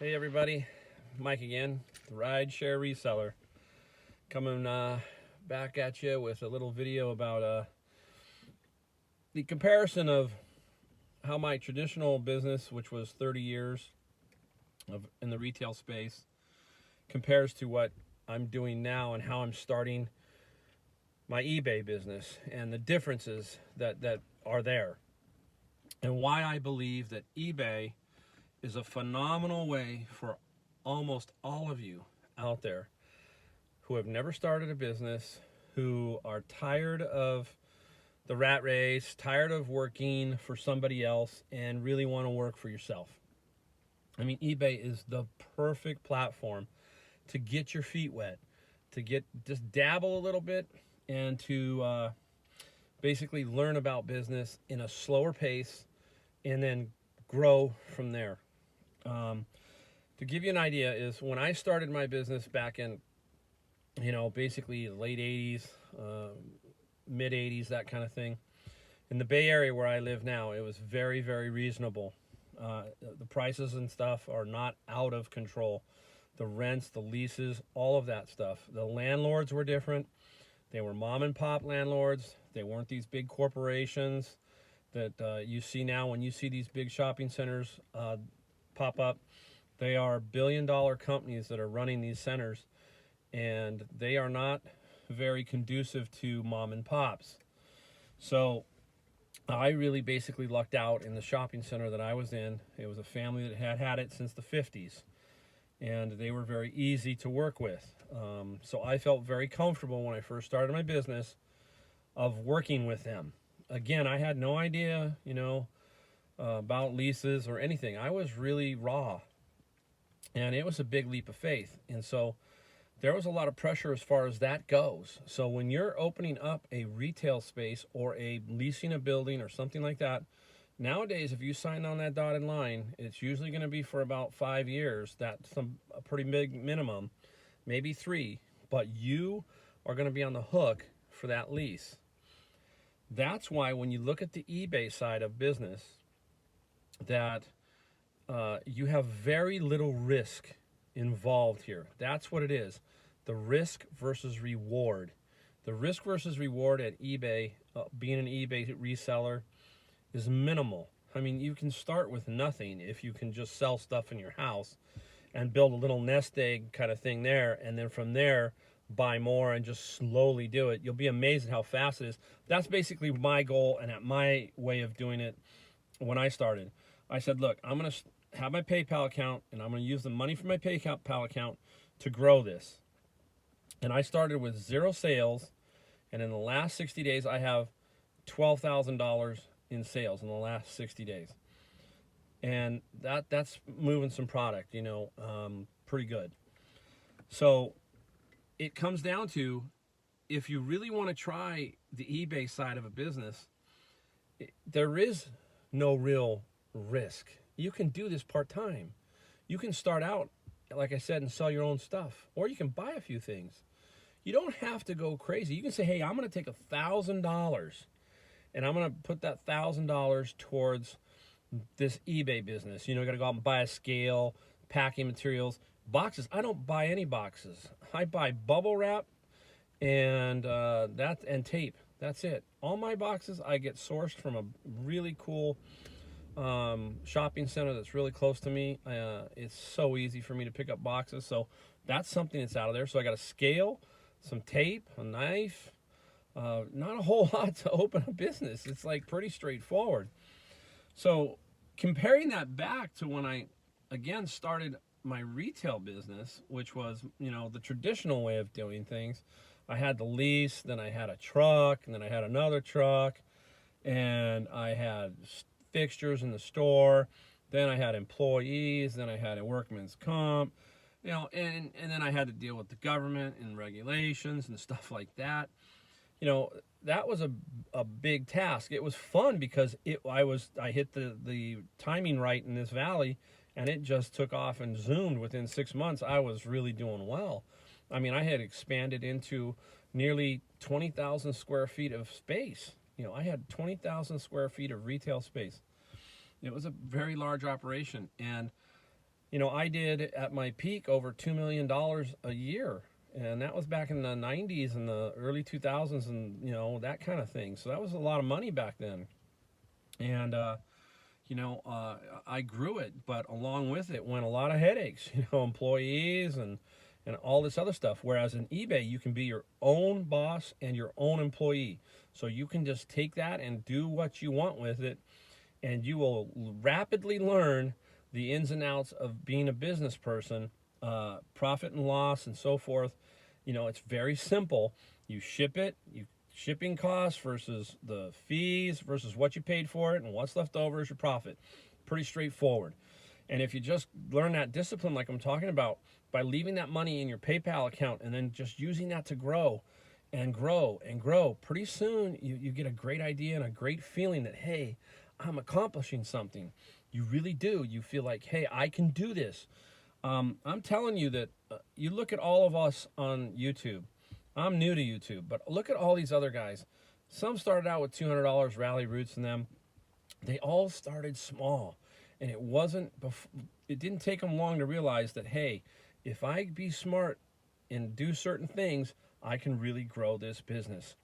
Hey everybody, Mike again, the rideshare reseller, coming back at you with a little video about the comparison of how my traditional business, which was 30 years in the retail space, compares to what I'm doing now and how I'm starting my eBay business, and the differences that are there, and why I believe that eBay is a phenomenal way for almost all of you out there who have never started a business, who are tired of the rat race, tired of working for somebody else, and really want to work for yourself. I mean, eBay is the perfect platform to get your feet wet, to just dabble a little bit, and to basically learn about business in a slower pace and then grow from there. To give you an idea, is when I started my business back in, basically late 80s, mid 80s, that kind of thing. In the Bay Area where I live now, it was very, very reasonable. The prices and stuff are not out of control. The rents, the leases, all of that stuff. The landlords were different. They were mom and pop landlords. They weren't these big corporations that you see now when you see these big shopping centers pop up. They are billion-dollar companies that are running these centers, and they are not very conducive to mom and pops. So I really basically lucked out in the shopping center that I was in. It was a family that had had it since the 50s, and they were very easy to work with. So I felt very comfortable when I first started my business of working with them. Again, I had no idea, about leases or anything. I was really raw, and it was a big leap of faith. And so there was a lot of pressure as far as that goes. So when you're opening up a retail space or leasing a building or something like that, nowadays, if you sign on that dotted line, it's usually going to be for about 5 years. That's a pretty big minimum, maybe 3, but you are going to be on the hook for that lease. That's why when you look at the eBay side of business, that you have very little risk involved here. That's what it is. The risk versus reward. The risk versus reward at eBay, being an eBay reseller, is minimal. I mean, you can start with nothing if you can just sell stuff in your house and build a little nest egg kind of thing there, and then from there buy more and just slowly do it. You'll be amazed at how fast it is. That's basically my goal and at my way of doing it. When I started, I said, look, I'm going to have my PayPal account, and I'm going to use the money from my PayPal account to grow this. And I started with 0 sales, and in the last 60 days, I have $12,000 in sales in the last 60 days. And that's moving some product, pretty good. So it comes down to, if you really want to try the eBay side of a business, there is no real risk. You can do this part-time. You can start out, like I said, and sell your own stuff, or you can buy a few things. You don't have to go crazy. You can say, hey, I'm going to take $1,000 and I'm going to put that $1,000 towards this eBay business. You got to go out and buy a scale, packing materials, boxes. I don't buy any boxes. I buy bubble wrap and tape. That's it. All my boxes I get sourced from a really cool shopping center that's really close to me. It's so easy for me to pick up boxes. So that's something that's out of there. So I got a scale, some tape, a knife, not a whole lot to open a business. It's like pretty straightforward. So comparing that back to when I again started my retail business, which was, the traditional way of doing things. I had the lease, then I had a truck, and then I had another truck, and I had fixtures in the store, then I had employees, then I had a workman's comp, and then I had to deal with the government and regulations and stuff like that. That was a big task. It was fun because I hit the timing right in this valley, and it just took off and zoomed. Within 6 months, I was really doing well. I mean, I had expanded into nearly 20,000 square feet of space. I had 20,000 square feet of retail space. It was a very large operation. And, I did at my peak over $2 million a year. And that was back in the 90s and the early 2000s and, that kind of thing. So that was a lot of money back then. And, I grew it, but along with it went a lot of headaches, employees and all this other stuff. Whereas in eBay, you can be your own boss and your own employee. So you can just take that and do what you want with it, and you will rapidly learn the ins and outs of being a business person, profit and loss and so forth. It's very simple. You ship it, shipping costs versus the fees versus what you paid for it, and what's left over is your profit. Pretty straightforward. And if you just learn that discipline like I'm talking about, by leaving that money in your PayPal account and then just using that to grow and grow and grow, pretty soon you get a great idea and a great feeling that, hey, I'm accomplishing something. You really do. You feel like, hey, I can do this. I'm telling you that you look at all of us on YouTube. I'm new to YouTube, but look at all these other guys. Some started out with $200 Rally Roots in them. They all started small, and it didn't take them long to realize that, hey, if I be smart and do certain things, I can really grow this business.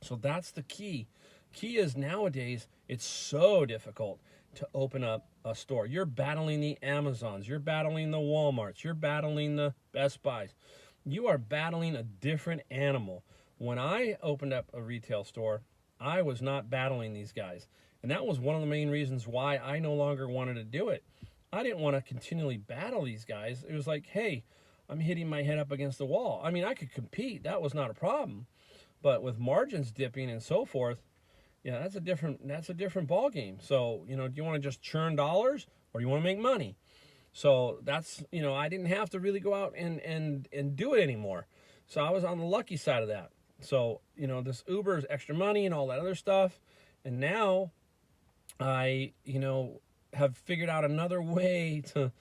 So that's the key. Key is nowadays, it's so difficult to open up a store. You're battling the Amazons, you're battling the Walmarts, you're battling the Best Buys. You are battling a different animal. When I opened up a retail store, I was not battling these guys. And that was one of the main reasons why I no longer wanted to do it. I didn't want to continually battle these guys. It was like, hey, I'm hitting my head up against the wall. I mean, I could compete. That was not a problem. But with margins dipping and so forth, yeah, that's a different ball game. So, do you want to just churn dollars or do you want to make money? So that's, I didn't have to really go out and do it anymore. So I was on the lucky side of that. So, this Uber is extra money and all that other stuff. And now I, have figured out another way to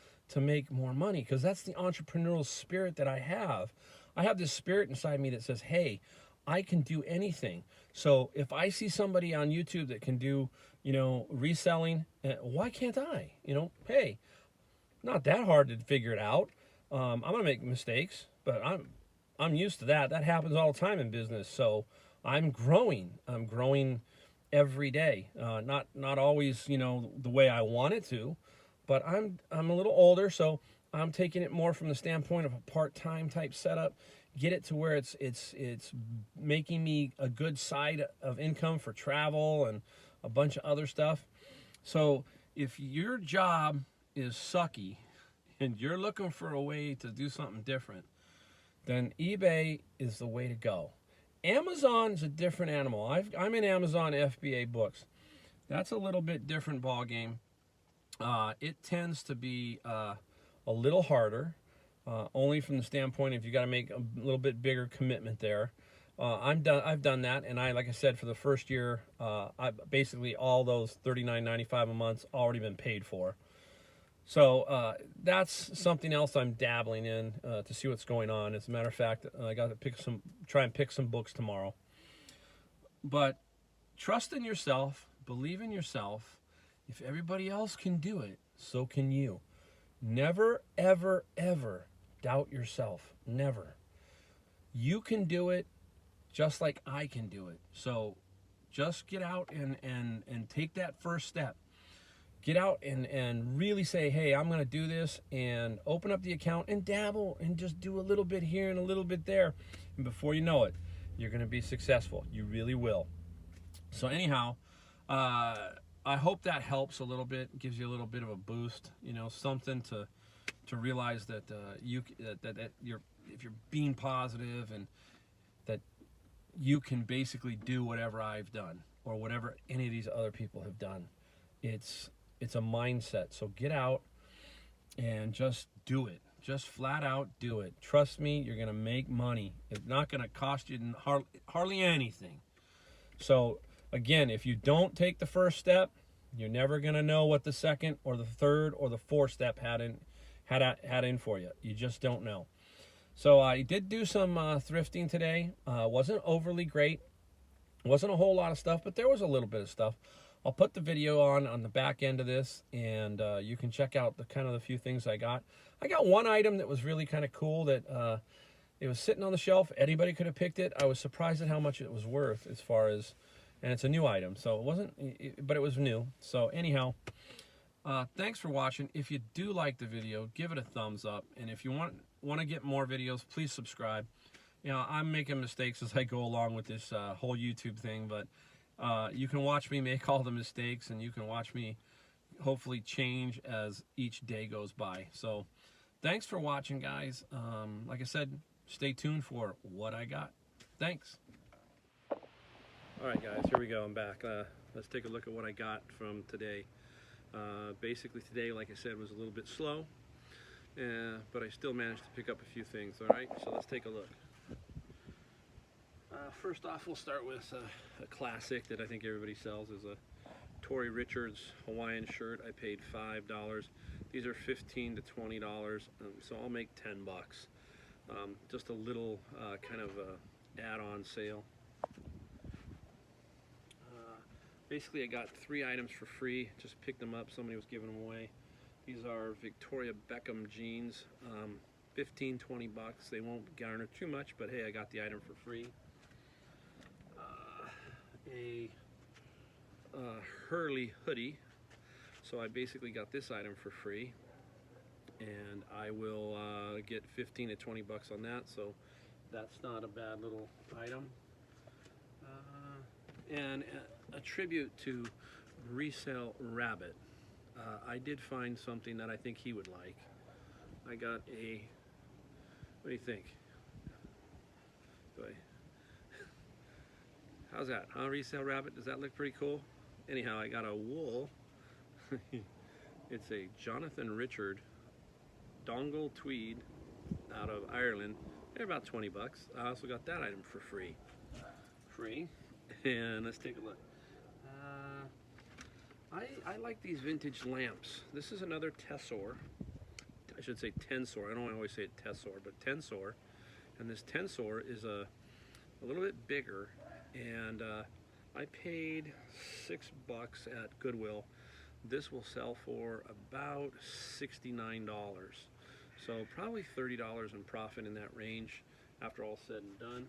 make more money, because that's the entrepreneurial spirit that I have. I have this spirit inside me that says, hey, I can do anything. So if I see somebody on YouTube that can do, reselling, why can't I? Hey, not that hard to figure it out. I'm gonna make mistakes, but I'm used to that. That happens all the time in business. So I'm growing every day. Not always, the way I want it to, but I'm a little older, so I'm taking it more from the standpoint of a part-time type setup. Get it to where it's making me a good side of income for travel and a bunch of other stuff. So if your job is sucky and you're looking for a way to do something different, then eBay is the way to go. Amazon's a different animal. I'm in Amazon FBA books. That's a little bit different ball game. It tends to be a little harder, only from the standpoint if you got to make a little bit bigger commitment there. I've done that, and like I said, for the first year, basically all those $39.95 a month's already been paid for. So that's something else I'm dabbling in to see what's going on. As a matter of fact, I got to try and pick some books tomorrow. But trust in yourself, believe in yourself. If everybody else can do it, so can you. Never, ever, ever doubt yourself. Never. You can do it just like I can do it. So just get out and take that first step. Get out and really say, hey, I'm going to do this, and open up the account and dabble and just do a little bit here and a little bit there. And before you know it, you're going to be successful. You really will. So anyhow, I hope that helps a little bit, gives you a little bit of a boost, something to realize that that if you're being positive and that you can basically do whatever I've done or whatever any of these other people have done. It's a mindset. So get out and just do it. Just flat out do it. Trust me, you're going to make money. It's not going to cost you hardly anything. So again, if you don't take the first step, you're never going to know what the second or the third or the fourth step had in for you. You just don't know. So I did do some thrifting today. Wasn't overly great. Wasn't a whole lot of stuff, but there was a little bit of stuff. I'll put the video on the back end of this, and you can check out the kind of the few things I got. I got one item that was really kind of cool that it was sitting on the shelf. Anybody could have picked it. I was surprised at how much it was worth as far as, and it's a new item, so it wasn't, but it was new. So anyhow, thanks for watching. If you do like the video, give it a thumbs up, and if you want to get more videos, please subscribe. You know, I'm making mistakes as I go along with this whole YouTube thing, but you can watch me make all the mistakes, and you can watch me hopefully change as each day goes by. So thanks for watching, guys. Like I said, stay tuned for what I got. Thanks. All right, guys, here we go. I'm back. Let's take a look at what I got from today. Basically today, like I said, was a little bit slow, but I still managed to pick up a few things. All right, so let's take a look. First off, we'll start with a classic that I think everybody sells, is a Tory Richards Hawaiian shirt. I paid $5. These are $15 to $20, so I'll make 10 bucks. Just a little kind of add-on sale. Basically, I got 3 items for free. Just picked them up. Somebody was giving them away. These are Victoria Beckham jeans. 15, 20 bucks. They won't garner too much, but hey, I got the item for free. A Hurley hoodie. So I basically got this item for free, and I will get 15 to 20 bucks on that, so that's not a bad little item. And a tribute to Resell Rabbit. I did find something that I think he would like. I got a, what do you think? How's that, huh, Resell Rabbit? Does that look pretty cool? Anyhow, I got a wool. It's a Jonathan Richard dongle tweed out of Ireland. They're about 20 bucks. I also got that item for free. And let's take a look. I like these vintage lamps. This is another Tessor. I should say Tensor. I don't always say it Tessor, but Tensor. And this Tensor is a little bit bigger, and I paid $6 at Goodwill. This will sell for about $69. So probably $30 in profit in that range after all said and done.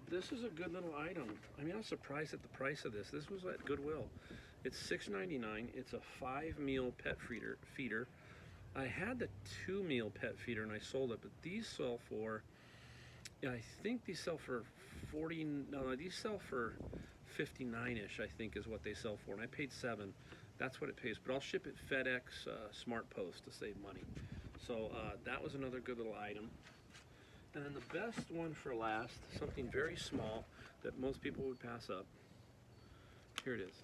This is a good little item. I mean, I was surprised at the price of this. This was at Goodwill. It's $6.99. It's a 5-meal pet feeder. I had the 2-meal pet feeder and I sold it, but these sell for, I think these sell for 40, no, these sell for 59-ish, I think is what they sell for, and I paid $7. That's what it pays, but I'll ship it FedEx Smart Post to save money. So that was another good little item. And then the best one for last, something very small that most people would pass up. Here it is.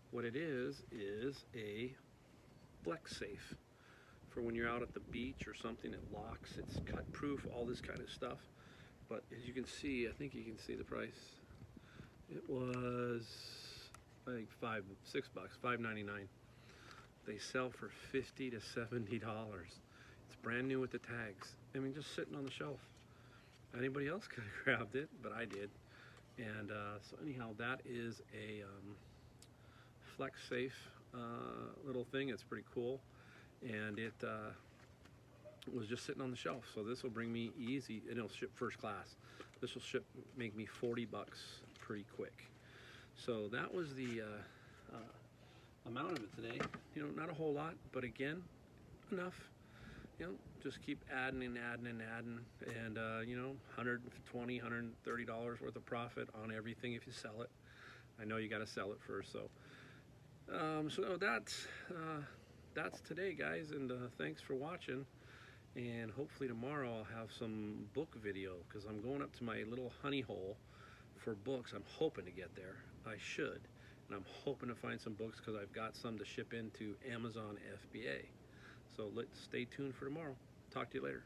What it is a Flex Safe for when you're out at the beach or something. It locks, it's cut proof, all this kind of stuff. But as you can see, I think you can see the price. It was like $6, $5.99. They sell for $50 to $70. It's brand new with the tags. I mean, just sitting on the shelf. Anybody else could have grabbed it, but I did. And so anyhow, that is a Flex Safe little thing. It's pretty cool, and it was just sitting on the shelf. So this will bring me easy, and it'll ship first class. This will make me 40 bucks pretty quick. So that was the amount of it today. You know, not a whole lot, but again, enough. You know, just keep adding and adding and adding, and you know, $120, $130 worth of profit on everything if you sell it. I know you got to sell it first, so so that's today, guys, and thanks for watching. And hopefully tomorrow I'll have some book video, because I'm going up to my little honey hole for books. I'm hoping to get there. I should, and I'm hoping to find some books because I've got some to ship into Amazon FBA. So let's stay tuned for tomorrow. Talk to you later.